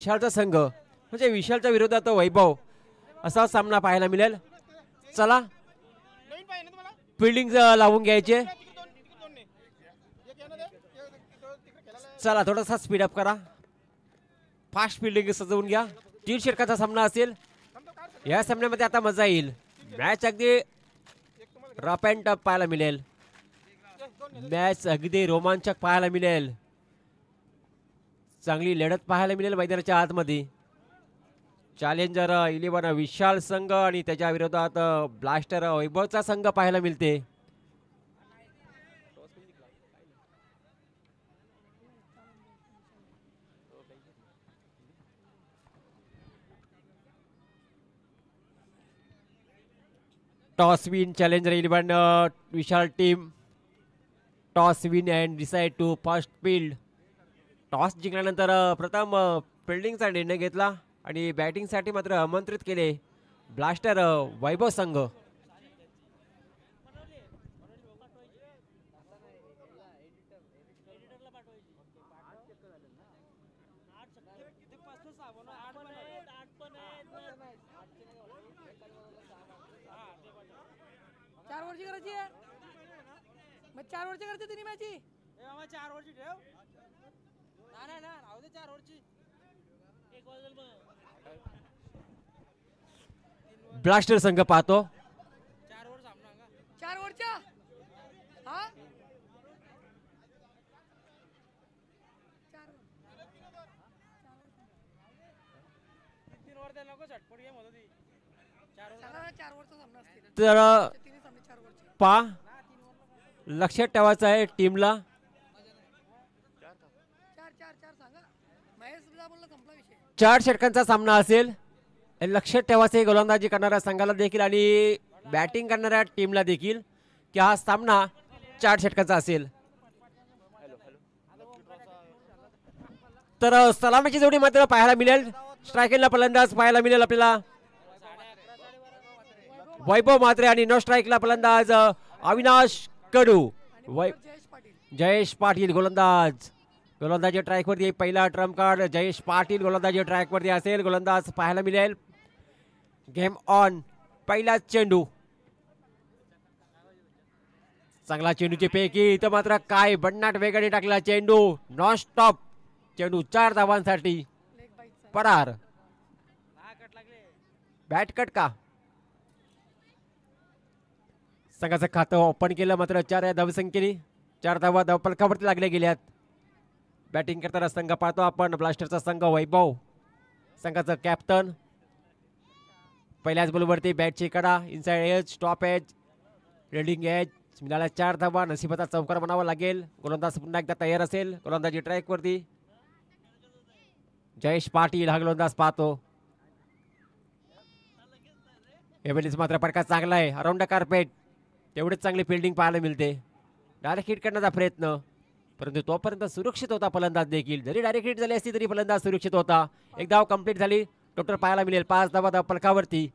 विशालचा संघ म्हणजे विशालच्या विरोधात वैभव असा सामना पाहायला मिळेल. चला फिल्डिंग लावून घ्यायचे. चला थोडासा स्पीडअप करा. फास्ट फिल्डिंग सजवून घ्या. 3 षटकाचा सामना असेल. या सामन्यामध्ये आता मजा येईल. मॅच अगदी रफ अँड टफ पाहायला मिळेल. मॅच अगदी रोमांचक पाहायला मिळेल. चांगली लढत पाहायला मिळेल मैदानाच्या आतमध्ये. चॅलेंजर 11 विशाल संघ आणि त्याच्या विरोधात ब्लास्टर वैभवचा संघ पाहायला मिळते. Toss win challenger 11 Vishal team. Toss win and decide to first field. Toss जिंकल्यानंतर प्रथम फिल्डिंगचा निर्णय घेतला आणि बॅटिंगसाठी मात्र आमंत्रित केले ब्लास्टर वैभव संघ. ब्लास्टर संघ पाहतो. तर पा लक्षात ठेवायचं आहे टीमला. चार षटकांचा सामना असेल. लक्षात ठेवायचं गोलंदाजी करणाऱ्या संघाला देखील आणि बॅटिंग करणाऱ्या टीमला देखील की हा सामना 4 षटकांचा असेल. तर सलामीची जोडी मात्र पाहायला मिळेल. स्ट्रायकिंगला फलंदाज पाहायला मिळेल आपल्याला वैभव म्हात्रे आणि नो स्ट्राईकला फलंदाज अविनाश कडू. जयेश पाटील गोलंदाज. गोलंदाजी ट्रॅक वरती पहिला ट्रम्प कार्ड जयेश पाटील गोलंदाजी ट्रॅक वरती असेल. गोलंदाज पाहायला मिळेल. Game on. पहिला चेंडू. चांगला चेंडूची पैकी इथं मात्र काय बन्नाट वेगाने टाकला चेंडू. नॉन स्टॉप चेंडू 4 धावांसाठी. परार. बॅट कट का संघाचं खातं ओपन केलं मात्र 4 या धावसंख्येने 4 धावा धावफलकावरती लागल्या गेल्यात. बॅटिंग करताना संघ पाहतो आपण ब्लास्टरचा संघ वैभव संघाचं कॅप्टन. पहिल्याच बॉलवरती बॅटची कडा inside edge top edge leading edge मिळाला 4 धावा. नशिबाचा चौकार बनावा लागेल. गोलंदाज पुन्हा एकदा तयार असेल. गोलंदाजी ट्रॅक वरती जयेश पाटील हा गोलंदाज पाहतो. एव्हरेज मात्र फटका चांगला आहे. अराउंड द कार्पेट तेवढेच चांगली फिल्डिंग पाहायला मिळते. डायरेक्ट हिट करण्याचा प्रयत्न परंतु तोपर्यंत सुरक्षित होता फलंदाज देखील. जरी डायरेक्ट हिट झाली असती तरी फलंदाज सुरक्षित होता. एक धाव कंप्लीट झाली. टोटल पाहायला मिळेल 5 धावा धावफलकावरती.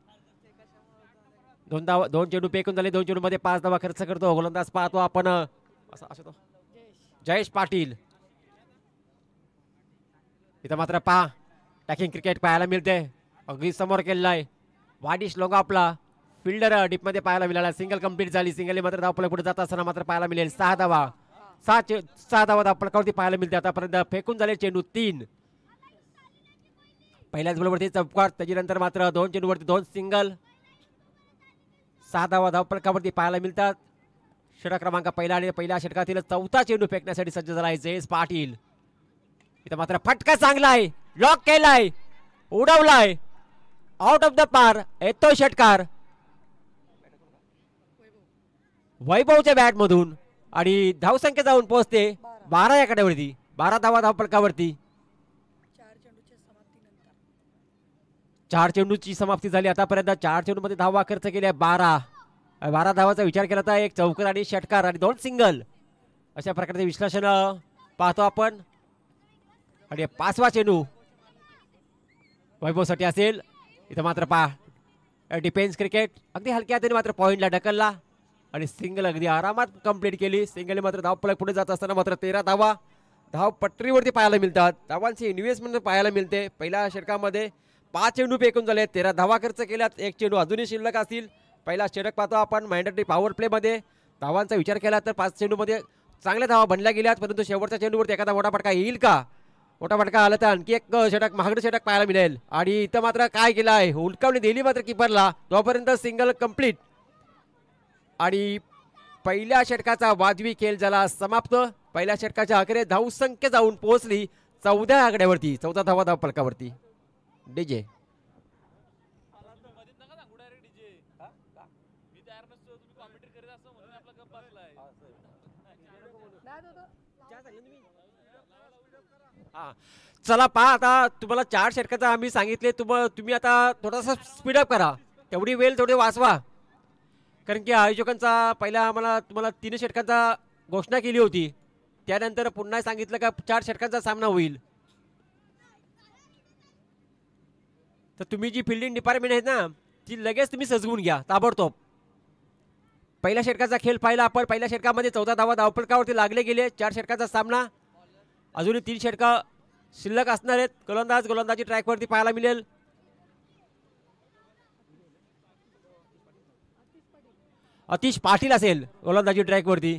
2 चेंडू फेकून झाले. 2 चेंडू मध्ये 5 धावा खर्च करतो गोलंदाज पाहतो आपण जयेश पाटील. इथं मात्र पहा टॅकिंग क्रिकेट पाहायला मिळते. अगदी समोर केलेला आहे. वाडिश लोंगा आपला फिल्डर डीप मध्ये पाहायला मिळाला. सिंगल कंप्लीट झाली. सिंगल मात्र धावफलक पुढे जात असताना मात्र पाहायला मिळेल 6 धावा. 6 धावा धावफलकावरती पाहायला मिळते. आतापर्यंत फेकून झाले चेंडू 3. पहिल्याच बॉलवरती चौकार. त्याच्यानंतर मात्र 2 चेंडूवरती 2 सिंगल. 6 धावा धावफलकावरती पाहायला मिळतात. षटक क्रमांक पहिला आणि पहिल्या षटकातील 4था चेंडू फेकण्यासाठी सज्ज झाला जयेश पाटील. इथं मात्र फटका चांगला आहे. लॉक केलाय. उडवलाय. आउट ऑफ द पार. येतो षटकार वैभवच्या बॅट मधून आणि धावसंख्या जाऊन पोहोचते 12 या कड्यावरती. 12 धावा धावफलकावरती. 4 चेंडूची समाप्ती झाली आतापर्यंत. 4 चेंडू मध्ये धावा खर्च केल्या 12 धावाचा विचार केला तर 1 चौकार आणि षटकार आणि 2 सिंगल अशा प्रकारचे विश्लेषण पाहतो आपण. आणि 5वा चेंडू वैभवसाठी असेल. इथं मात्र पहा डिफेन्स क्रिकेट अगदी हलक्या हाताने मात्र पॉइंटला ढकलला आणि सिंगल अगदी आरामात कंप्लीट केली. सिंगल मात्र धावफलक पुढे जात असताना मात्र 13 धावा धाव पटरीवरती पाहायला मिळतात, धावांची इन्व्हेस्टमेंट पाहायला मिळते. पहिल्या षटकामध्ये 5 चेंडू फेकून झाले, 13 धावा खर्च केल्यात, 1 चेंडू अजूनही शिल्लक असतील. पहिला षटक पाहतो आपण मॅन्डेटरी पॉवर प्लेमध्ये. धावांचा विचार केला तर 5 चेंडूमध्ये चांगल्या धावा बनल्या गेल्यात, परंतु शेवटच्या चेंडूवरती एखादा मोठा फटका येईल का? मोठा फटका आला तर आणखी एक षटक महागडं षटक पाहायला मिळेल. आणि इथं मात्र काय केलं आहे, हुलकावणी दिली मात्र किपरला, तोपर्यंत सिंगल कंप्लीट. आणि पहिल्या षटकाचा वाजवी खेळ झाला समाप्त. पहिल्या षटकाच्या अखेर धावसंख्या जाऊन पोहोचली 14 आकड्यावरती, 14 धावा धाव फलकावरती. डीजे चला पहा, आता तुम्हाला 4 षटकाचा आम्ही सांगितले, तुम्ही आता थोडासा स्पीडअप करा, तेवढी वेळ थोडी वाचवा. कारण की आयोजकांचा पहिला आम्हाला तुम्हाला 3 षटकांचा घोषणा केली होती, त्यानंतर पुन्हा सांगितलं का 4 षटकांचा सामना होईल. तर तुम्ही जी फिल्डिंग डिपार्टमेंट आहे ना, ती लगेच तुम्ही सजवून घ्या ताबडतोब. पहिल्या षटकाचा खेळ पाहिला आपण. पहिल्या षटकामध्ये 14 धावा धावफलकावरती लागले गेले. 4 षटकाचा सामना, अजूनही 3 षटका शिल्लक असणार आहेत. गोलंदाजी ट्रॅकवरती पाहायला मिळेल. अतिश पाटील असेल गोलंदाजी ट्रॅकवरती.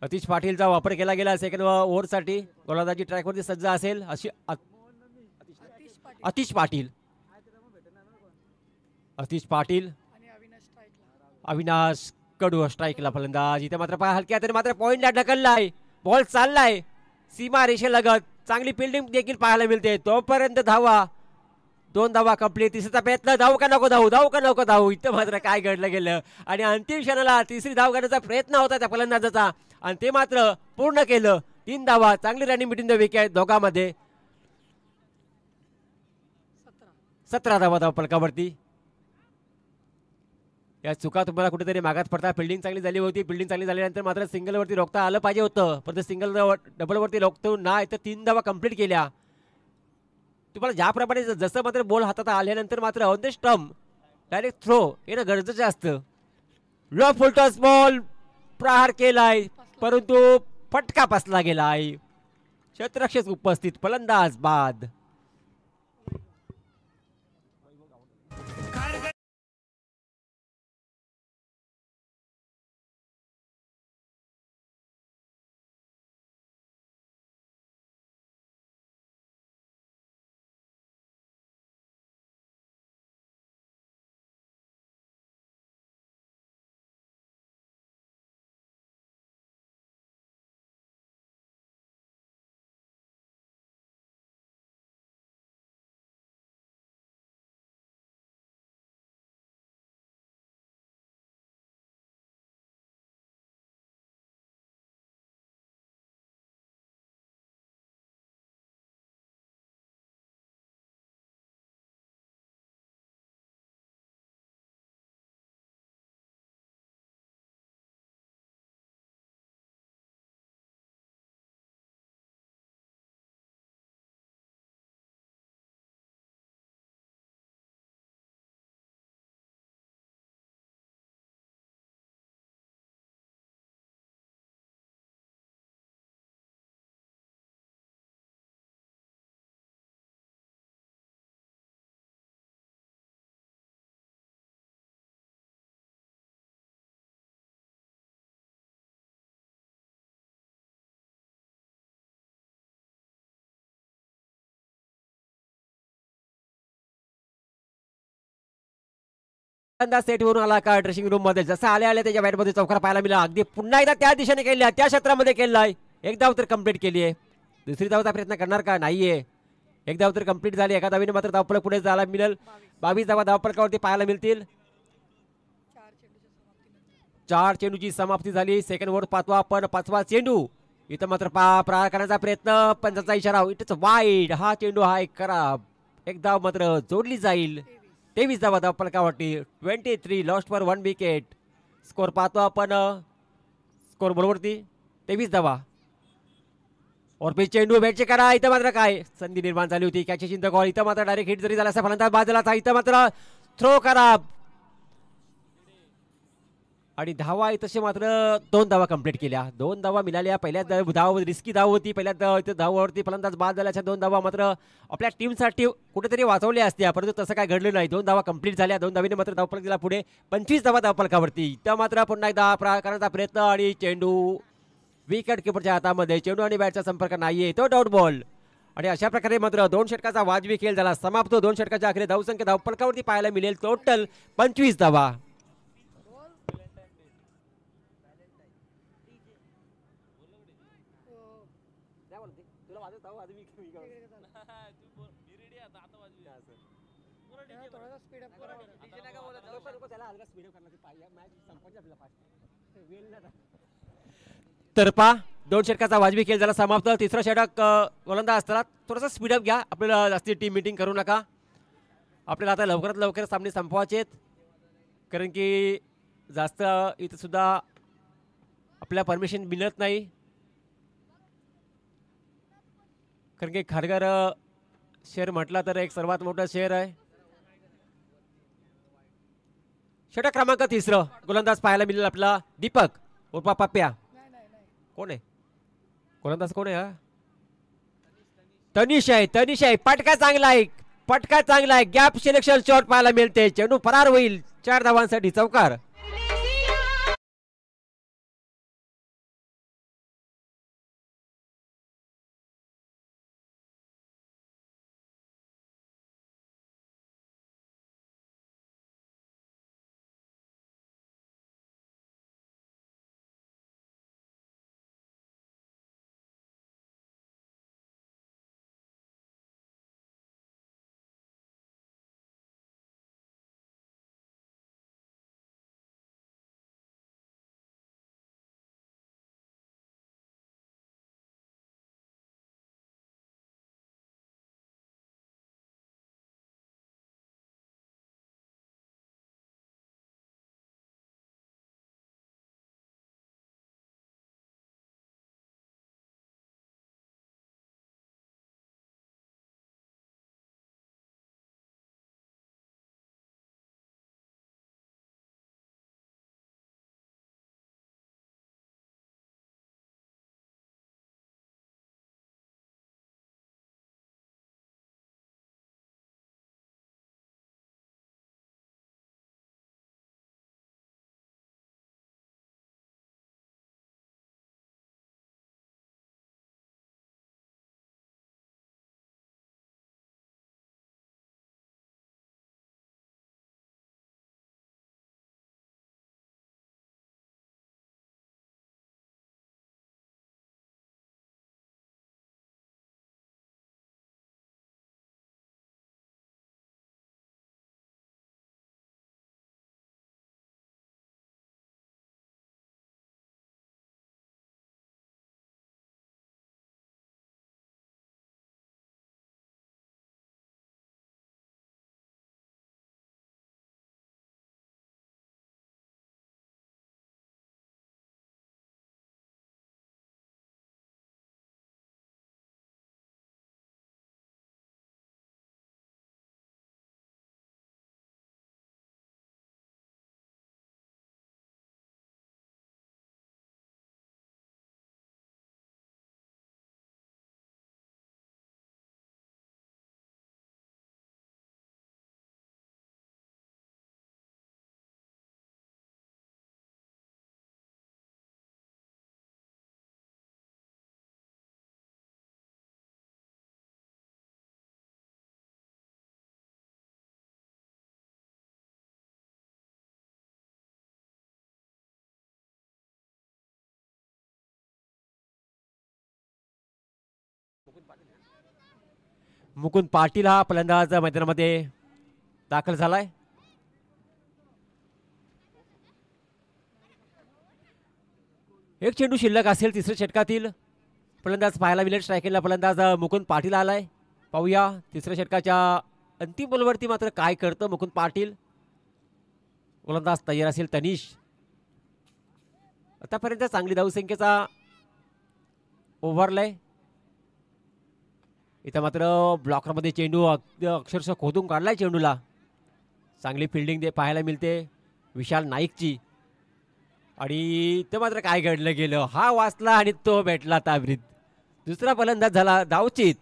अतिश पाटीलचा वापर केला गेला सेकंड ओव्हरसाठी. गोलंदाजी ट्रॅकवरती सज्ज असेल अशी अतिश पाटील. अतिश पाटील, अविनाश कडू स्ट्राईकला फलंदाज. इथे मात्र हलक्या तरी मात्र पॉइंटला ढकललाय, बॉल चाललाय सीमा रेषेलगत. चांगली फिल्डिंग देखील पाहायला मिळते. तोपर्यंत धावा, 2 धावा कंप्लीट. तिसरा प्रयत्न, धाव का नको धावू, धाव का नको धावू. इथं मात्र काय घडलं गेलं आणि अंतिम क्षणाला तिसरी धाव करण्याचा प्रयत्न होता त्या फलंदाजाचा आणि ते मात्र पूर्ण केलं. 3 धावा, चांगली रनिंग बिटवीन द विकेट दोघांमध्ये. 17 धावा धाव फलकावरती. या चुका तुम्हाला कुठेतरी मागात पडता. फिल्डिंग चांगली झाली होती, फिल्डिंग चांगली झाल्यानंतर मात्र सिंगलवरती रोखता आलं पाहिजे होतं, पण सिंगल डबलवरती रोखतो नाही तर 3 धावा कंप्लीट केल्या. तुम्हाला ज्याप्रमाणे जसं मात्र बॉल हातात आल्यानंतर मात्र on the stump direct throw येणं गरजेचं असतं. लो फुलटॉस बॉल प्रहार केलाय, परंतु फटका बसला गेलाय. क्षेत्ररक्षक उपस्थित, फलंदाज बाद. सेट वरून आला का ड्रेसिंग रूम मध्ये, जसं आले आले त्याच्या बॅटमध्ये चौकार पाहायला मिळाला. अगदी पुन्हा एकदा त्या दिशेने केल्या, त्या क्षेत्रामध्ये केलाय. 1 धाव तर कंप्लीट केली आहे. दुसरी धावचा प्रयत्न करणार का? नाहीये. 1 धाव तर कंप्लीट झाली. एका धावीने मात्र धावफलक पुढे जायला मिळेल. 22 धावा धावफलकावरती पाहायला मिळतील. 4 चेंडूची समाप्ती झाली. सेकंड ओव्हर पाहतो आपण, 5वा चेंडू. इथं मात्र प्रहार करण्याचा प्रयत्न, पंचाचा इशारा, इटच वाईड. हा चेंडू हा एक खराब. 1 धाव मात्र जोडली जाईल. 23 धावा धावफलकावरती. 23 लॉस्ट फॉर 1 विकेट. स्कोर पाहतो आपण स्कोर बोर्डवरती 23 धावा. और चेंडू बॅटचे करा. इथं मात्र काय संधी निर्माण झाली होती, कॅच चिंता कॉल. इथं मात्र डायरेक्ट हिट जरी झाला असता फलंदाज बाजूला, इथं मात्र थ्रो करा. आणि धावा तसे मात्र 2 धावा कंप्लीट केल्या. 2 धावा मिळाल्या. पहिल्या धाव रिस्की धाव होती. पहिल्या धावावरती फलंदाज बाद झाल्याच्या 2 धावा मात्र आपल्या टीमसाठी कुठेतरी वाचवल्या असत्या, परंतु तसं काय घडलं नाही. 2 धावा कंप्लीट झाल्या. 2 धावीने मात्र धावफलक दिला पुढे. 25 धावा धावफलकावरती. त्या मात्र पुन्हा एकदा करण्याचा प्रयत्न आणि चेंडू विकेट किपरच्या हातामध्ये. चेंडू आणि बॅटचा संपर्क नाहीये, तो डॉट बॉल. आणि अशा प्रकारे मात्र 2 षटकाचा वाजवी खेळ झाला समाप्त. 2 षटकाच्या अखेर धावसंख्या धावफलकावरती पाहायला मिळेल टोटल 25 धावा. तरपा 2 षटकाचा वाजवी खेळ झाला समाप्त. तिसरा षटक गोलंदाज असताना थोडासा स्पीडअप घ्या. आपल्याला जास्ती टीम मीटिंग करू नका. आपल्याला आता लवकरात लवकर सामने संपवायचे आहेत, कारण की जास्त इथं सुद्धा आपल्याला परमिशन मिळत नाही. कारण की खारघर शहर म्हटला तर एक सर्वात मोठं शहर आहे. षटक क्रमांक 3 गोलंदाज पाहायला मिळेल आपला दीपक उर्फा पप्प्या. कोण आहे गोलंदाज? कोण आहे हा? तनिष आहे. तनिष आहे. पटका चांगला आहे. पटका चांगला आहे. गॅप सिलेक्शन शॉट पाहायला मिळते. चेंडू फरार होईल. 4 धावांसाठी चौकार. मुकुंद पाटील हा फलंदाज मैदानामध्ये दाखल झालाय. एक चेंडू शिल्लक असेल तिसऱ्या षटकातील. फलंदाज पाहायला मिळेल. स्ट्रायकिंगला फलंदाज मुकुंद पाटील आलाय. पाहूया तिसऱ्या षटकाच्या अंतिम बॉलवरती मात्र काय करतं मुकुंद पाटील. गोलंदाज तयार असेल तनिष. आतापर्यंत चांगली धावसंख्येचा ओव्हरलाय. इथं मात्र ब्लॉकरमध्ये चेंडू अक्षरशः खोदून काढलाय. चेंडूला चांगली फिल्डिंग पाहायला मिळते विशाल नाईकची. आणि ते मात्र काय घडलं गेलं, हा वाचला आणि तो भेटला ताबरीत. दुसरा फलंदाज झाला धावचीत.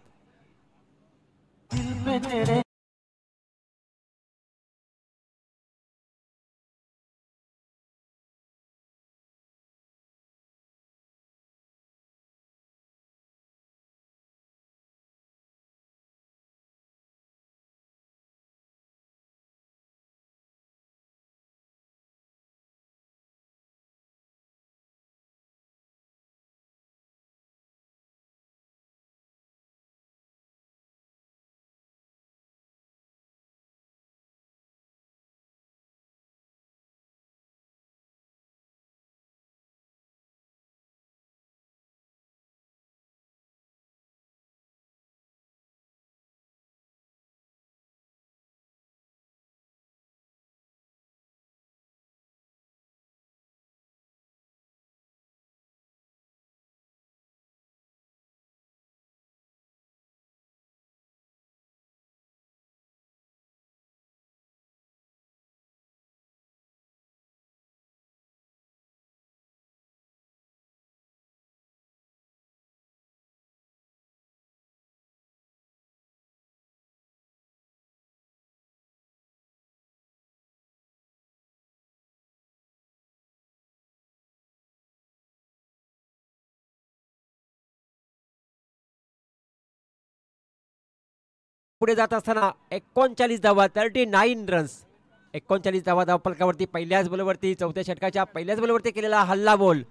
पुढे जात असताना 39 धावा, 39 रन्स. 39 धावा धावफलकावरती पहिल्याच बॉलवरती, चौथ्या षटकाच्या पहिल्याच बॉलवरती केलेला हल्ला बॉल.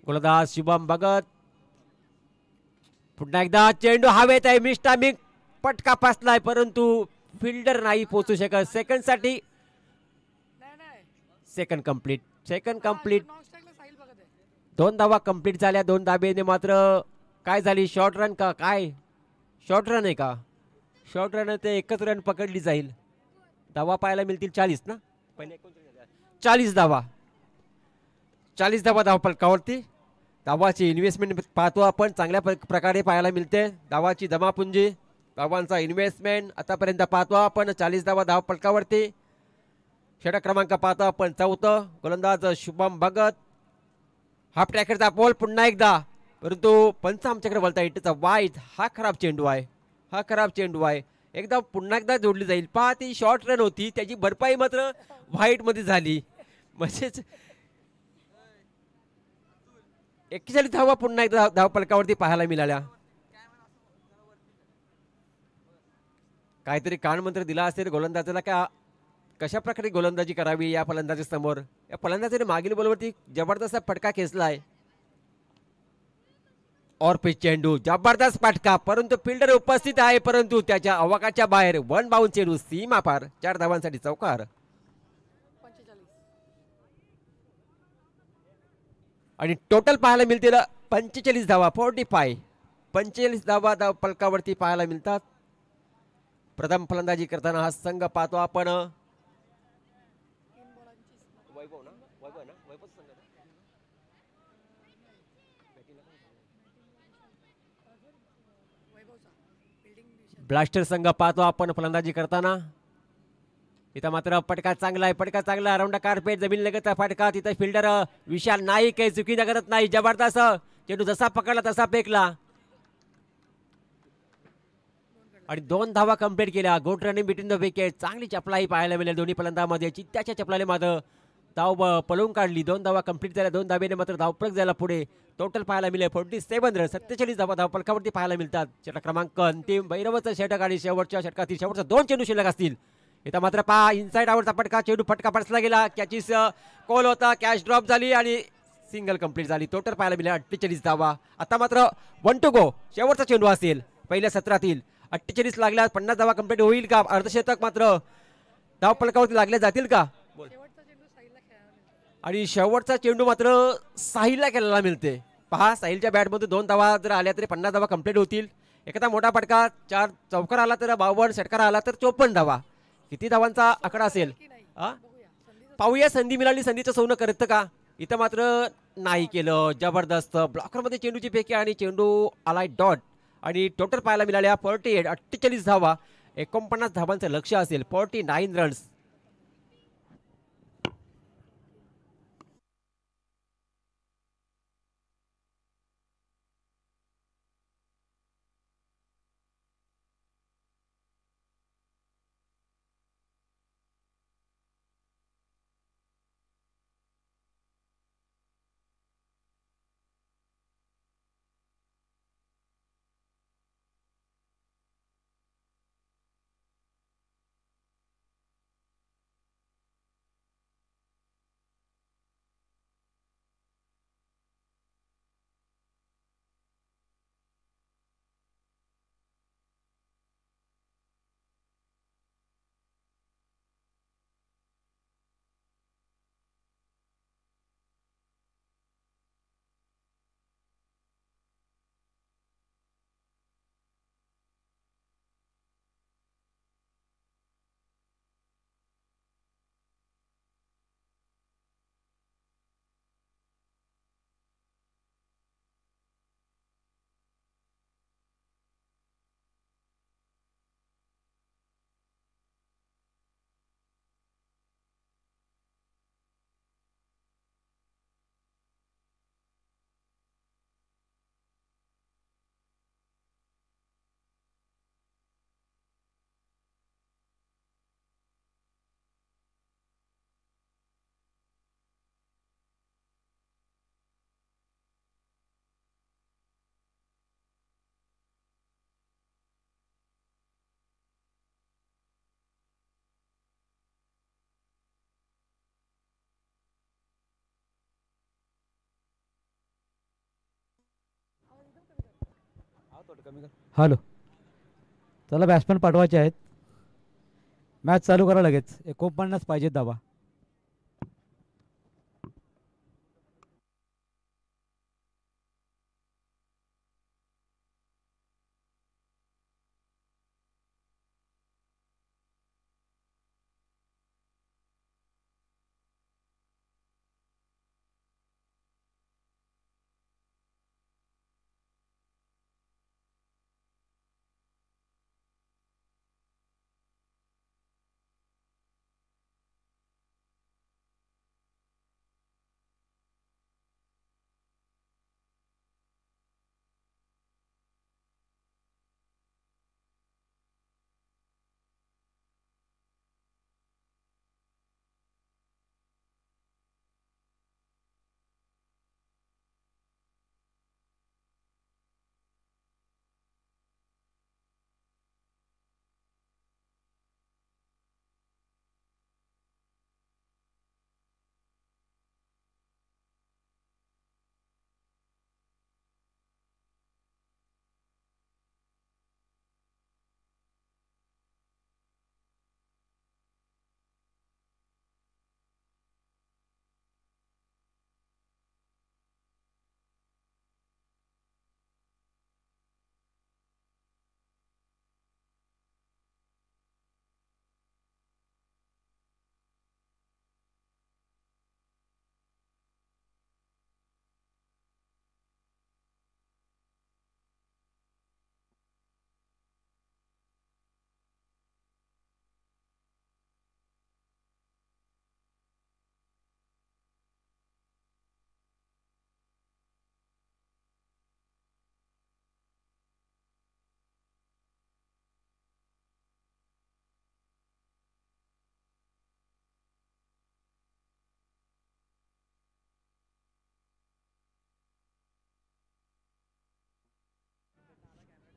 गोलंदाज शुभम भगत. पुन्हा एकदा चेंडू हवेत आहे, मिस टायमिंग, पटका पासलाय परंतु फिल्डर नाही पोहोचू शकत. सेकंड साठी सेकंड कंप्लीट. Second complete. 2 धावा कंप्लीट झाल्या. 2 धाबेने मात्र काय झाली, शॉर्ट रन का काय? शॉर्ट रन आहे का? शॉर्ट रन आहे ते एकच रन पकडली जाईल. धावा पाहायला मिळतील 40 ना, 40 धावा. 40 धावा धावफलकावरती. धावाची इन्व्हेस्टमेंट पाहतो आपण, चांगल्या प्रकारे पाहायला मिळते. धावाची जमापुंजी, धावांचा इन्व्हेस्टमेंट आतापर्यंत पाहतो आपण. 40 धावा धावफलकावरती. षटक क्रमांक पाहतो आपण 4. गोलंदाज शुभम भगत. हाफ ट्रॅकरचा बॉल पुन्हा एकदा, परंतु पंच आमच्याकडे बोलता इटचा वाईट. हा खराब चेंडू आहे, हा खराब चेंडू आहे. एकदा पुन्हा एकदा जोडली जाईल. पहा, ती शॉर्ट रन होती, त्याची भरपाई मात्र व्हाईट मध्ये झाली. म्हणजेच 41 धावा पुन्हा एकदा धावफलकावरती पाहायला मिळाल्या. काहीतरी कानमंत्र दिला असेल गोलंदाजाला का कशा प्रकारे गोलंदाजी करावी या फलंदाजी समोर. या फलंदाजाने मागील बॉलवरती जबरदस्त फटका खेचलाय. और पिच चेंडू, जबरदस्त फटका, परंतु फिल्डर उपस्थित आहे, परंतु त्याच्या अवकाच्या बाहेर. 1 बाउंड चेंडू, सीमा पार. 4 धावांसाठी चौकार. आणि टोटल पाहायला मिळतील 45 धावा, 45. 45 धावा धावफलकावरती पाहायला मिळतात. प्रथम फलंदाजी करताना हा संघ पाहतो आपण. ब्लास्टर संघ पाहतो आपण फलंदाजी करताना. इथं मात्र फटका चांगला आहे, फटका चांगला. अराउंड कार्पेट, जमीन लगत फटका. तिथं फिल्डर विशाल नाईक काही चुकी करत नाही. जबरदस्त चेंडू जसा पकडला तसा फेकला आणि 2 धावा कंप्लीट केल्या. Good running between the wicket. चांगली चपलाही पाहायला मिळेल दोन्ही फलंदाजांमध्ये. चित्त्याच्या चपलाने मात्र धाव पळवून काढली. 2 धावा कंप्लीट झाल्या. 2 धावेने मात्र धावफलक जायला पुढे. टोटल पाहायला मिळेल 47 रन. 47 धावा धावफलकावरती पाहायला मिळतात. षटक क्रमांक अंतिम भैरवचं षटक आणि शेवटच्या षटकातील शेवटचा 2 चेंडू शिल्लक असतील. इथं मात्र पहा, इनसाइड आवडचा फटका, चेंडू फटका पडला गेला. कॅचीस कॉल होता, कॅच ड्रॉप झाली आणि सिंगल कंप्लीट झाली. टोटल पाहायला मिळेल 48 धावा. आता मात्र 1 टू गो. शेवटचा चेंडू असेल पहिल्या सत्रातील. 48 लागल्या, 50 धावा कंप्लीट होईल का? अर्धशतक मात्र धावफलकावरती लागले जातील का? आणि शेवटचा चेंडू मात्र साहिलला खेळायला मिळते. पहा, साहिलच्या बॅटमध्ये 2 धावा जर आल्या तरी 50 धावा कंप्लीट होतील. एखादा मोठा फटका 4 चौकार आला तर 52, षटकार आला तर 54 धावा. किती धावांचा आकडा असेल पाहूया. संधी मिळाली, संधीचं सोनं करतं का? इथं मात्र नाही केलं. जबरदस्त ब्लॉकरमध्ये चेंडूची फेकी आणि चेंडू आलाय डॉट. आणि टोटल पाहायला मिळाल्या 48. 48 धावा, 49 धावांचं लक्ष असेल. 49 रन्स. हॅलो, चला बॅट्समॅन पाठवायचे आहेत. मॅच चालू करा लगेच. 49 पाहिजेत धावा.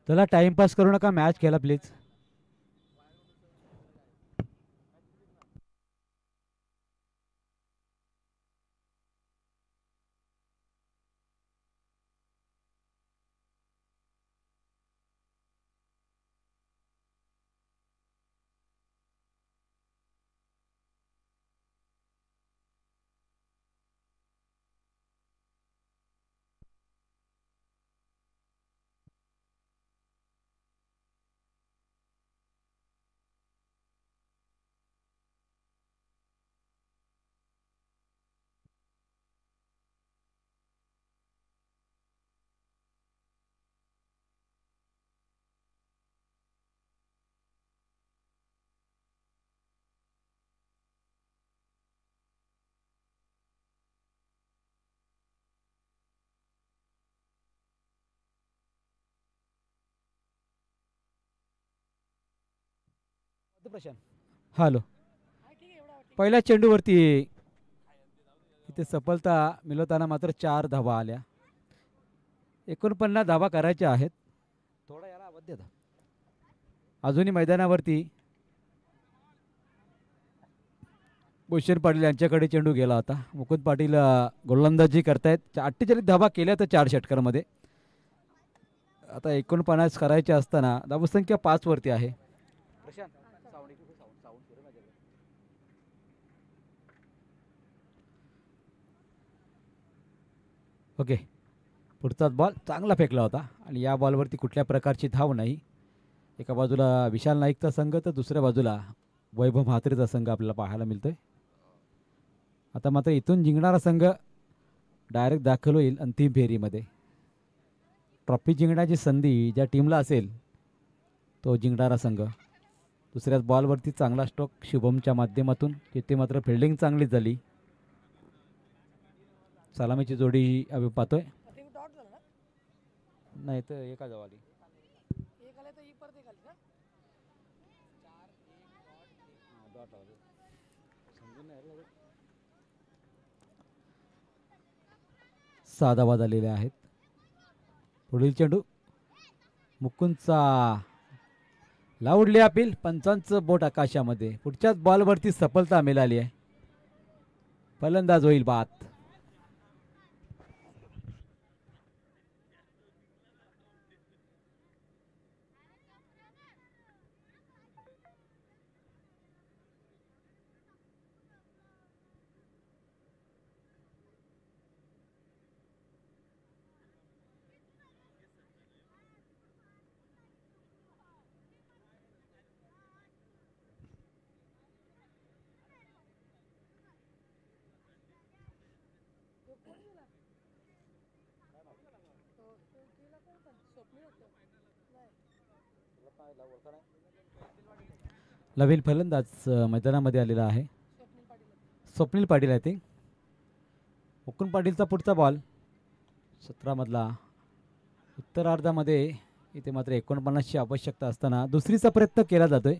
चला टाइमपास करू नका, मॅच खेळा प्लीज. हॅलो, पहिल्या चेंडूवरती इथे सफलता मिळवताना मात्र 4 धावा आल्या. 49 धावा करायच्या आहेत. थोडा याला आवाज द्या. अजूनही मैदानावरती भूषण पाटील यांच्याकडे चेंडू गेला होता. मुकुंद पाटील गोलंदाजी करतायत. 48 धावा केल्या तर 4 षटकांमध्ये. आता 49 करायचे असताना धावसंख्या 5 वरती आहे. ओके, पुढचाच बॉल चांगला फेकला होता आणि या बॉलवरती कुठल्या प्रकारची धाव नाही. एका बाजूला विशाल नाईकचा संघ तर दुसऱ्या बाजूला वैभव म्हात्रेचा संघ आपल्याला पाहायला मिळतोय. आता मात्र इथून जिंकणारा संघ डायरेक्ट दाखल होईल अंतिम फेरीमध्ये. ट्रॉफी जिंकण्याची संधी ज्या टीमला असेल तो जिंकणारा संघ. दुसऱ्याच बॉलवरती चांगला स्ट्रोक शुभमच्या माध्यमातून. तिथे मात्र फिल्डिंग चांगलीच झाली. सलामीची जोडी आम्ही पाहतोय. नाही तर एका जवळ आली. सहा धावा झालेल्या आहेत. पुढील चेंडू मुकुंदचा लावडली अपील. पंचांचं बोट आकाशामध्ये. पुढच्याच बॉलवरती सफलता मिळाली आहे. फलंदाज होईल बाद. नवीन फलंदाज मैदानामध्ये आलेला आहे, स्वप्नील पाटील आहे ते. मुकुंद पाटीलचा पुढचा बॉल 17 मधला. उत्तरार्धामध्ये इथे मात्र 49ची आवश्यकता असताना दुसरीचा प्रयत्न केला जातोय.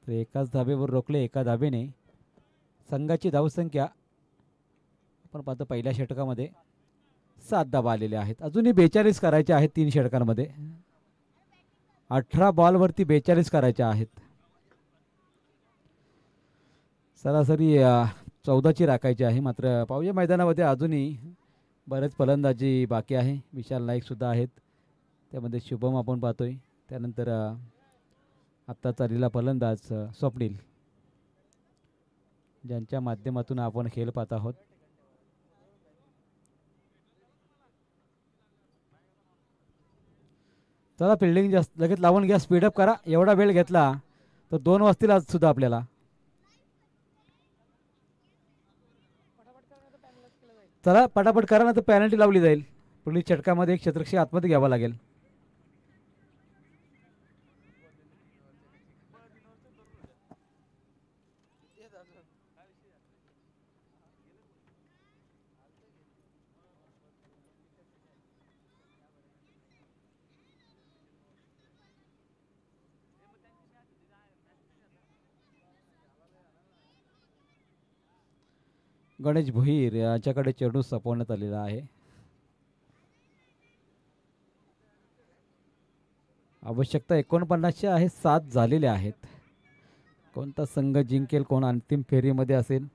तर एकाच धाबेवर रोखले, एका धाबेने संघाची धावसंख्या आपण पाहतो पहिल्या षटकामध्ये 7 धाबा आलेल्या आहेत. अजूनही 42 करायचे आहेत 3 षटकांमध्ये. 18 बॉलवरती 42 करायच्या आहेत. सरासरी 14ची राखायची आहे. मात्र पाहूया मैदानामध्ये अजूनही बरेच फलंदाजी बाकी आहे. विशाल नाईक सुद्धा आहेत, त्यामध्ये शुभम आपण पाहतोय. त्यानंतर आत्ता चाललेला फलंदाज स्वप्नील, ज्यांच्या माध्यमातून आपण खेळ पाहत आहोत. चला फिल्डिंग जास्त लगेच लावून घ्या, स्पीडअप करा. एवढा वेळ घेतला तर 2 वाजतील आज सुद्धा आपल्याला. चला पटापट करा ना, तर पॅनल्टी लावली जाईल. पुढील षटकामध्ये एक क्षेत्रक्षी आतमध्ये घ्यावा लागेल. गणेश भोईर याच्याकडे चेंडू सोपवण्यात आलेला आहे. आवश्यकता 49ची आहे, 7 झालेले आहेत. कोणता संघ जिंकेल, कोण अंतिम फेरीमध्ये असेल,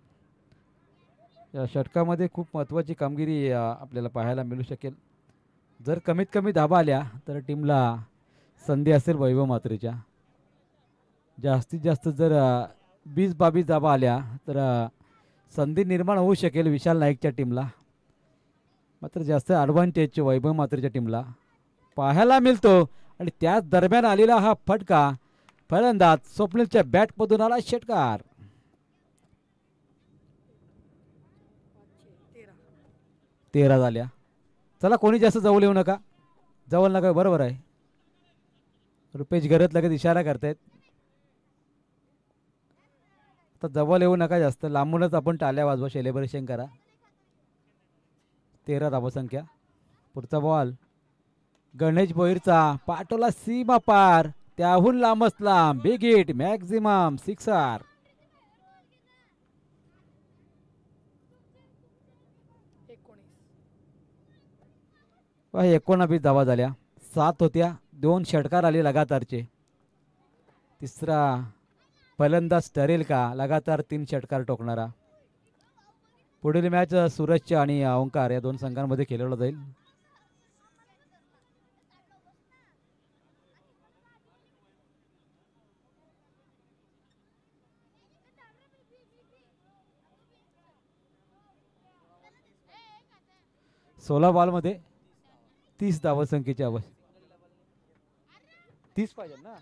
या षटकामध्ये खूप महत्त्वाची कामगिरी आपल्याला पाहायला मिळू शकेल. जर कमीत कमी धाबा आल्या तर टीमला संधी असेल वैभव मात्रेच्या. जास्तीत जास्त जर 20-22 धाबा आल्या तर संधी निर्माण होऊ शकेल विशाल नाईकच्या टीमला. मात्र जास्त ॲडव्हान्टेज वैभव मात्रेच्या टीमला पाहायला मिळतो. आणि त्याच दरम्यान आलेला हा फटका, फलंदाज स्वप्नीलच्या बॅटमधून आला षटकार. 13 झाल्या. चला कोणी जास्त जवळ येऊ नका, जवळ नका. बरोबर आहे, रुपेश घरत लगेच इशारा करतायत. तर जवळ येऊ नका जास्त, लांबूनच आपण टाळ्या वाजवा, सेलिब्रेशन करा. 13 धावसंख्या. पुढचा बॉल गणेश भोईरचा, पाटोला सीमा पार, त्याहून लांबच लांब, बिग हिट, मॅक्झिमम सिक्सर. वा 19 धावा झाल्या, 7 होत्या. 2 षटकार आले लगातारचे. तिसरा फलंदाज ठरेल का लगातार 3 षटकार टोकणारा. पुढील मॅच सूरजच्या आणि ओंकार या 2 संघांमध्ये खेळवला जाईल. सोळा बॉलमध्ये 30 धावसंख्येची आवश्यक. 30 पाहिजे ना.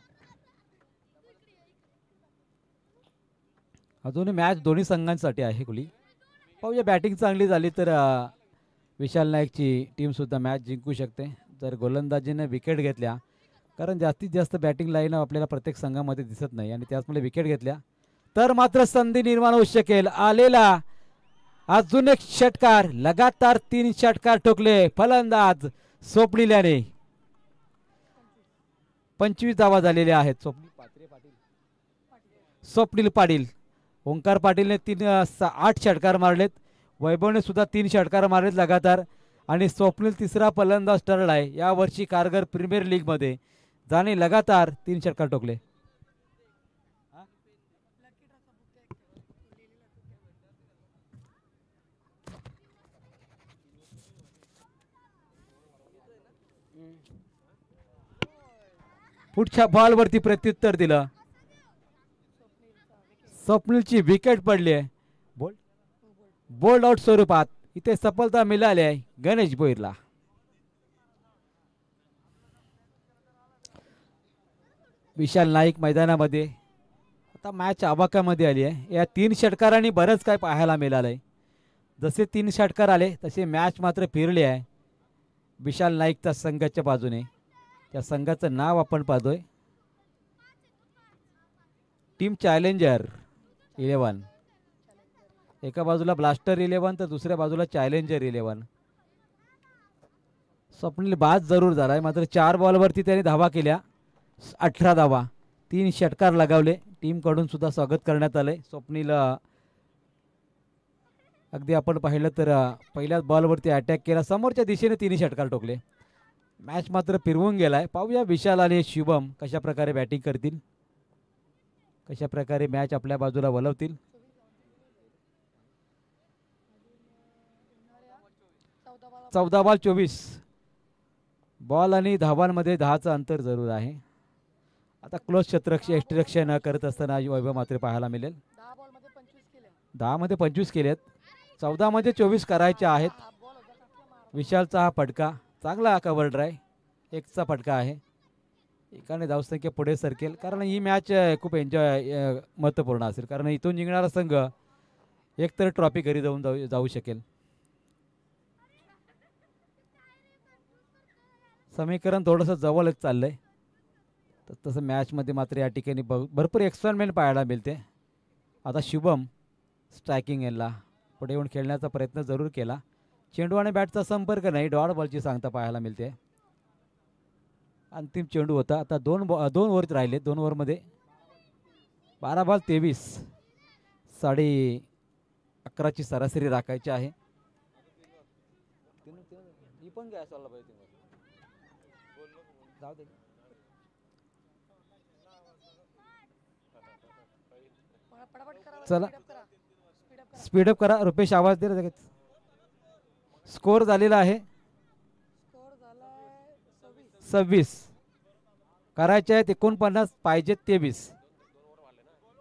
अजून मॅच दोन्ही संघांसाठी आहे खुली. पाहूया, बॅटिंग चांगली झाली तर विशाल नाईकची टीम सुद्धा मॅच जिंकू शकते. जर गोलंदाजीने विकेट घेतल्या, कारण जास्तीत जास्त बॅटिंग लाईन आपल्याला प्रत्येक संघामध्ये दिसत नाही, आणि त्याचमुळे विकेट घेतल्या तर मात्र संधी निर्माण होऊ शकेल. आलेला अजून एक षटकार, लगातार 3 षटकार ठोकले फलंदाज स्वप्नील याने. 25 धावा झालेल्या आहेत. स्वप्नील पाटील, ओंकार पाटीलने 8 षटकार मारलेत. वैभवने सुद्धा 3 षटकार मारलेत लगातार. आणि स्वप्नील तिसरा फलंदाज ठरला आहे या वर्षी कारगर प्रीमियर लीग मध्ये, ज्याने लगातार 3 षटकार ठोकले. पुढच्या बॉलवरती प्रत्युत्तर दिलं. स्वप्नीलची विकेट पडली आहे. बोल्ड आउट स्वरूपात इथे सफलता मिळाली आहे गणेश भोईरला. विशाल नाईक मैदानामध्ये. आता मॅच आवाकामध्ये आली आहे. या 3 षटकारांनी बरंच काय पाहायला मिळालंय. जसे 3 षटकार आले तसे मॅच मात्र फिरली आहे विशाल नाईकच्या संघाच्या बाजूने. त्या संघाचं नाव आपण पाहतोय टीम चॅलेंजर 11. एका बाजूला ब्लास्टर 11 तर दुसऱ्या बाजूला चॅलेंजर 11. स्वप्नील बाद जरूर झालाय मात्र 4 बॉलवरती त्याने धावा केल्या 18 धावा 3 षटकार लगावले. टीमकडून सुद्धा स्वागत करण्यात आले. स्वप्नील अगदी आपण पाहिलं तर पहिल्याच बॉलवरती अटॅक केला समोरच्या दिशेने 3 षटकार टोकले. मॅच मात्र फिरवून गेलाय. पाहूया विशाल आणि शुभम कशा प्रकारे बॅटिंग करतील कशा प्रकारे मॅच आपल्या बाजूला वळवतील. चौदा बॉल 24 बॉल आणि धावांमध्ये 10चं अंतर जरूर आहे. आता क्लोज क्षेत्ररक्षण करत असताना वैभव मात्र पाहायला मिळेल. 10 मध्ये 25 केलेत 14 मध्ये 24 करायचे आहेत. विशालचा हा फटका चांगला कव्हर ड्राय 1चा फटका आहे. एकाने धावसंख्या पुढे सरकेल कारण ही मॅच खूप एन्जॉय महत्त्वपूर्ण असेल कारण इथून जिंकणारा संघ एकतर ट्रॉफी घरी जाऊ शकेल. समीकरण थोडंसं जवळ चाललंय तर तसं मॅचमध्ये मात्र या ठिकाणी भरपूर एक्सपेरिमेंट पाहायला मिळते. आता शुभम स्ट्रायकिंग एंडला पुढे येऊन खेळण्याचा प्रयत्न जरूर केला. चेंडू आणि बॅटचा संपर्क नाही डॉट बॉलची सांगता पाहायला मिळते. अंतिम चेंडू होता. आता 2 ओव्हर राहिले. 2 ओव्हरमध्ये 12 बॉल 23 11:30ची सरासरी राखायची आहे. चला स्पीडअप करा. रुपेश आवाज दे लगेच. स्कोर झालेला आहे 26 करायचे आहेत 49 पाहिजेत 23.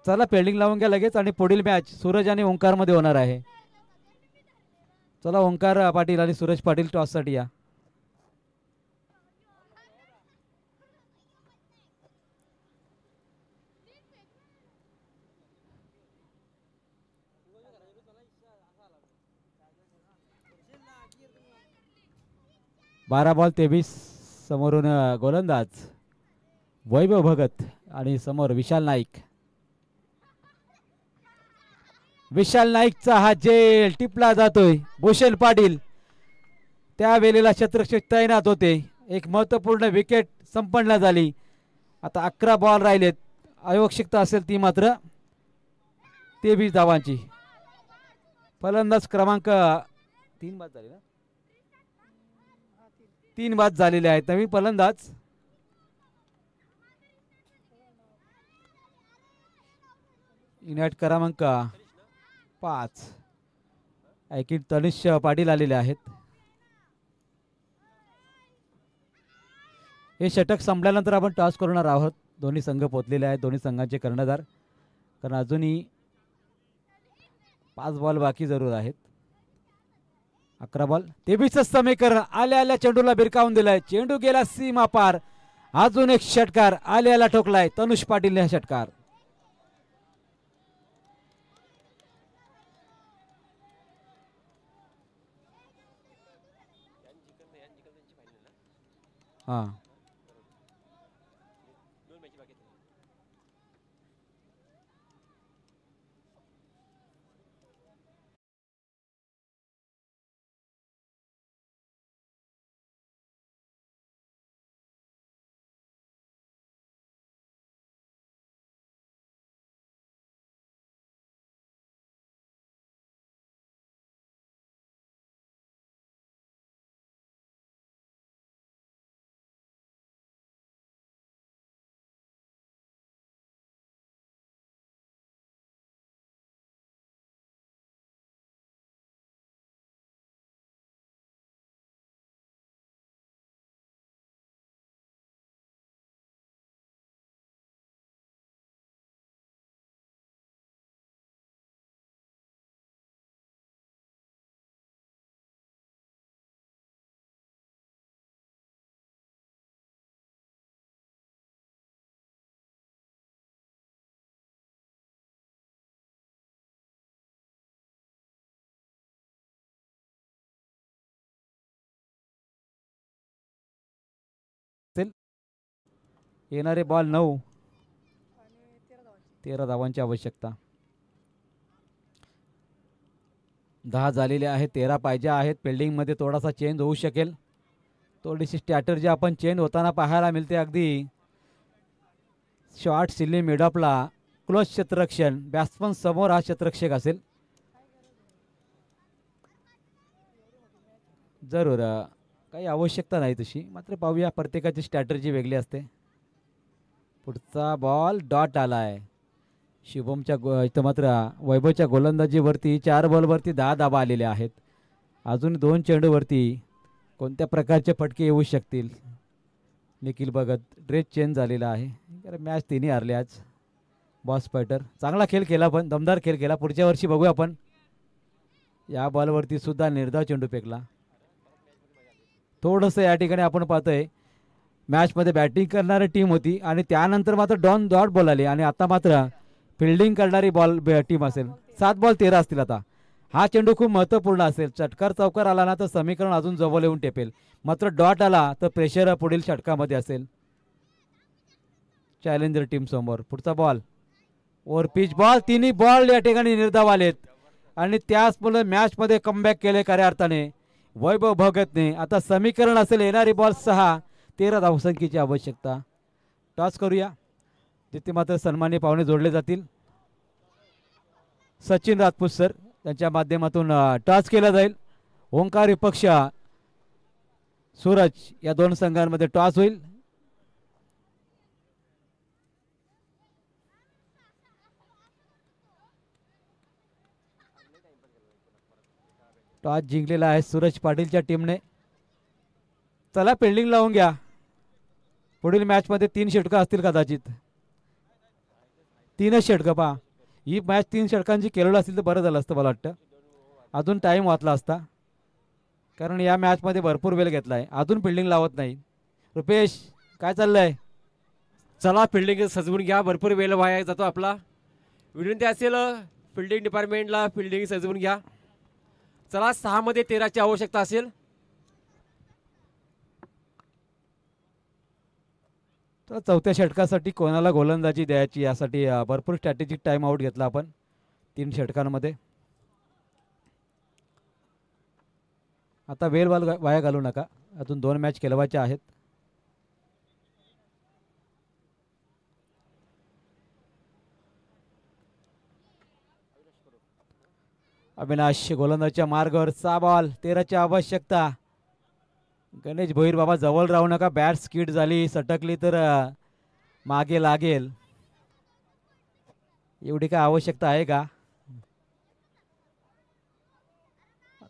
चला फिल्डिंग लावून घ्या लगेच आणि पुढील मॅच सूरज आणि ओंकार मध्ये होणार आहे. चला ओंकार पाटील आणि सूरज पाटील टॉस साठी या. बारा बॉल 23 समोरून गोलंदाज वैभव भगत आणि समोर विशाल नाईक. विशाल नाईकचा हा जेल टिपला जातोय. भूषण पाटील त्यावेळेला क्षेत्ररक्षक तैनात होते. एक महत्त्वपूर्ण विकेट संपन्न झाली. आता 11 बॉल राहिलेत. आवश्यकता असेल ती मात्र 23 धावांची. फलंदाज क्रमांक 3 बाद झाली ना 3 बाद झालेले आहेत. नवीन फलंदाज युनाइट क्रमांक 5 ऐकिन तनिष पाटील आलेले आहेत. हे षटक संपल्यानंतर आपण टॉस करणार आहोत. दोन्ही संघ पोचलेले आहेत. दोन्ही संघांचे कर्णधार कारण अजूनही 5 बॉल बाकी जरूर आहेत. 11 बॉल 23 समीकरण आल्या चेंडूला बिरकावून दिलाय. चेंडू गेला सीमा पार. अजून एक षटकार आल्याला ठोकलाय तनुष पाटील हा षटकार. हा येणारे बॉल 9, 13 धावांची आवश्यकता. 10 झालेले आहेत, 13 पाहिजे आहेत. फिल्डिंगमध्ये थोडासा चेंज होऊ शकेल, थोडीशी स्ट्रॅटर्जी आपण चेंज होताना पाहायला मिळते. अगदी शॉर्ट सिली मिडअपला क्लोज क्षेत्ररक्षण, बॅट्समन समोर हा क्षेत्ररक्षक असेल. जरूर काही आवश्यकता नाही तशी, मात्र पाहूया, प्रत्येकाची स्ट्रॅटर्जी वेगळी असते. पुढचा बॉल डॉट आला आहे. शुभमच्या इथं मात्र वैभवच्या गोलंदाजीवरती 4 बॉलवरती 10 धावा आलेल्या आहेत. अजून 2 चेंडूवरती कोणत्या प्रकारचे फटके येऊ शकतील. निखिल भगत ड्रेस चेंज झालेला आहे, कारण मॅच तिन्ही हारले आज. बॉस फायटर चांगला खेळ केला, पण दमदार खेळ केला. पुढच्या वर्षी बघूया आपण. या बॉलवरती सुद्धा निर्धाव चेंडू फेकला. थोडंसं या ठिकाणी आपण पाहतोय मॅचमध्ये बॅटिंग करणारी टीम होती आणि त्यानंतर मात्र डॉट बॉल आले आणि आता मात्र फिल्डिंग करणारी टीम असेल. 7 बॉल 13 असतील. आता हा चेंडू खूप महत्त्वपूर्ण असेल. चटकार चौकार आला ना तर समीकरण अजून जवळ येऊन टेपेल, मात्र डॉट आला तर प्रेशर पुढील षटकामध्ये असेल. चॅलेंजर टीम समोर. पुढचा बॉल ओव्हर पिच बॉल. तिन्ही बॉल या ठिकाणी निर्धाव आलेत आणि त्याचमुळे मॅचमध्ये कमबॅक केले खऱ्या अर्थाने वैभव भगतने. आता समीकरण असेल येणारी बॉल 6, 13 धावसंख्येची आवश्यकता. टॉस करूया, जिथे मात्र सन्मानी पाहुणे जोडले जातील. सचिन राजपूत सर त्यांच्या माध्यमातून टॉस केला जाईल. ओंकार विपक्ष सूरज या 2 संघांमध्ये टॉस होईल. टॉस जिंकलेला आहे सूरज पाटीलच्या टीमने. चला फिल्डिंग लावून घ्या. पुढील मॅचमध्ये 3 षटकं असतील कदाचित. 3च षटकं पहा. ही मॅच 3 षटकांची केलेलं असतील तर बरं झालं असतं मला वाटतं. अजून टाईम वाचला असता, कारण या मॅचमध्ये भरपूर वेळ घेतला आहे. अजून फिल्डिंग लावत नाही. रुपेश काय चाललंय? चला फिल्डिंग सजवून घ्या, भरपूर वेळ वाया जातो आपला. विनंती असेल फिल्डिंग डिपार्टमेंटला फिल्डिंग सजवून घ्या. चला 6 मध्ये 13ची आवश्यकता असेल. तर चौथ्या षटकासाठी कोणाला गोलंदाजी द्यायची यासाठी भरपूर स्ट्रॅटेजिक टाइम आउट घेतला आपण 3 षटकांमध्ये. आता वेळ वाया घालू नका, अजून 2 मॅच खेळवायच्या आहेत. अविनाश गोलंदाजीच्या मार्गावर 6 बॉल 13ची आवश्यकता. गणेश भोईर बाबा जवळ राहू नका. बॅट स्किड झाली, सटकली तर मागे लागेल. एवढी काय आवश्यकता आहे का?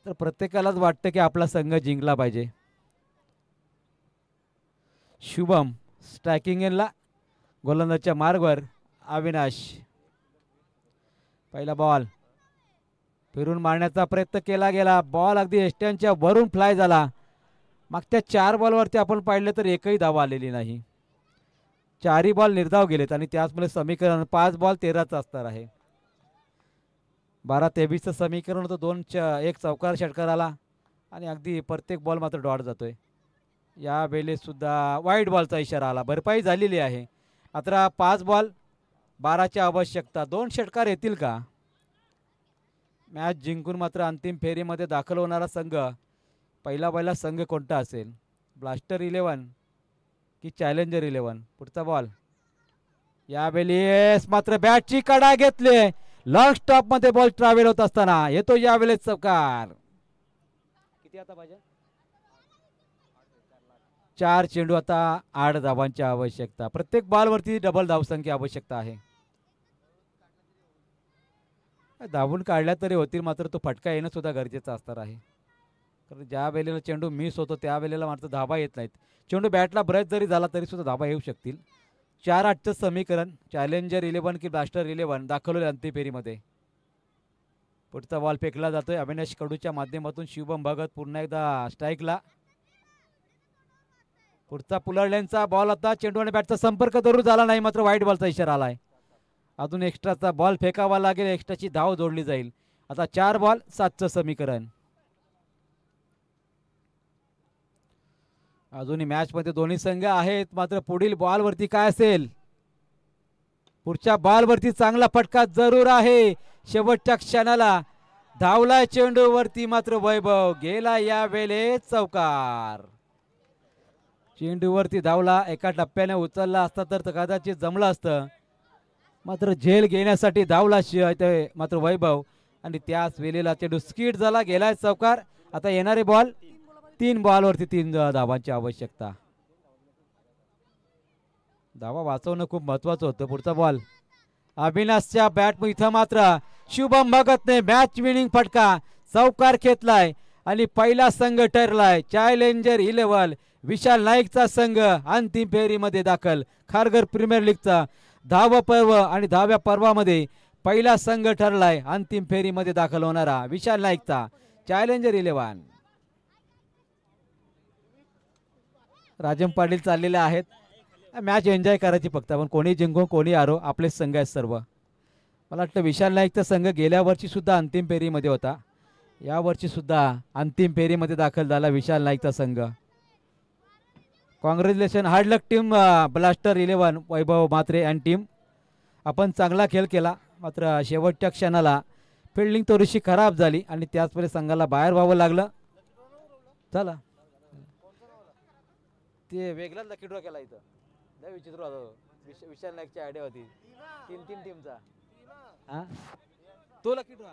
तर प्रत्येकालाच वाटतं की आपला संघ जिंकला पाहिजे. शुभम स्ट्रायकिंग एनला, गोलंदाजीच्या मार्गावर अविनाश. पहिला बॉल फिरून मारण्याचा प्रयत्न केला गेला. बॉल अगदी एष्ट्यांच्या वरून फ्लाय झाला. मागच्या 4 बॉलवरती आपण पाहिलं तर एकही धाव आलेली नाही. 4ही बॉल निर्धाव गेलेत आणि त्याचमुळे समीकरण 5 बॉल 13चं असणार आहे. 12-23चं समीकरण होतं. 1 चौकार षटकार आला आणि अगदी प्रत्येक बॉल मात्र डॉट जातोय. या वेळेस सुद्धा वाईट बॉलचा इशारा आला. भरपाई झालेली आहे. आता 5 बॉल 12ची आवश्यकता. 2 षटकार येतील का? मॅच जिंकून मात्र अंतिम फेरीमध्ये दाखल होणारा संघ पहिला संघ कोणता असेल? ब्लास्टर 11 की चॅलेंजर 11? पुढचा बॉल. यावेळेस मात्र बॅटची कडा घेतली. लॉंग स्टॉप मध्ये बॉल ट्रॅव्हल होत असताना येतो यावेळेस चौकार. किती आता पाहिजे? 4 चेंडू. आता 8 धावांची आवश्यकता. प्रत्येक बॉलवरती डबल धावसंख्या आवश्यकता आहे. धावून काढल्या तरी होतील, मात्र तो फटका येणं सुद्धा गरजेचं असणार आहे. कारण ज्या वेळेला चेंडू मिस होतो त्या वेळेला मात्र धावा येत नाहीत. चेंडू बॅटला ब्रश जरी झाला तरी सुद्धा धावा येऊ शकतील. 4-8चं समीकरण. चॅलेंजर 11 की ब्लास्टर 11 दाखल होईल अंतिम फेरीमध्ये. पुढचा बॉल फेकला जातोय अविनाश कडूच्या माध्यमातून. शुभम भगत पुन्हा एकदा स्ट्राईकला. पुढचा पुलरलेनचा बॉल. आता चेंडू आणि बॅटचा संपर्क जरूर झाला नाही, मात्र वाईट बॉलचा इशारा आलाय. अजून एक्स्ट्राचा बॉल फेकावा लागेल, एक्स्ट्राची धाव जोडली जाईल. आता 4 बॉल 7चं समीकरण. अजूनही मॅच मध्ये दोन्ही संघ आहेत, मात्र पुढील बॉल वरती काय असेल? पुढच्या बॉल वरती चांगला फटका जरूर आहे. शेवटच्या क्षणाला धावला चेंडू वरती, मात्र वैभव गेला या वेळेस चौकार. चेंडूवरती धावला, एका टप्प्याने उचलला असता तर कदाचित जमलं असतं, मात्र झेल घेण्यासाठी धावला मात्र वैभव, आणि त्याच वेळेला चेंडू स्किट झाला, गेलाय चौकार. आता येणारे बॉल 3 बॉलवरती 3 धावांची आवश्यकता. धावा वाचवणं खूप महत्वाचं होतं. पुढचा बॉल अविनाशच्या बॅट इथं मात्र शुभम भगतने मॅच विनिंग फटका चौकार घेतलाय आणि पहिला संघ ठरलाय चॅलेंजर 11 विशाल नाईकचा संघ अंतिम फेरीमध्ये दाखल. खारघर प्रीमियर लीगचा 10वा पर्व आणि 10व्या पर्वामध्ये पहिला संघ ठरलाय अंतिम फेरीमध्ये दाखल होणारा विशाल नाईकचा चॅलेंजर 11. राजन पाटील चाललेले आहेत. मॅच एन्जॉय करायची फक्त, आपण कोणी जिंको कोणी हारो, आपले संघ आहेत सर्व. मला वाटतं विशाल नाईकचा संघ गेल्या वर्षी सुद्धा अंतिम फेरीमध्ये होता, या वर्षी सुद्धा अंतिम फेरीमध्ये दाखल झाला विशाल नाईकचा संघ. Congratulation, hard luck team blaster 11 Vaibhav Mhatre and team. आपण चांगला खेळ केला, मात्र शेवटच्या क्षणाला फिल्डिंग थोडीशी खराब झाली आणि त्याचवेळी संघाला बाहेर व्हावं लागलं. चला ते वेगळाच लकी ड्रॉ केला इथं, लय विचित्र होतं. विशाल नाईकची आयडिया होती 3 टीमचा. हा तो लकी ड्रॉ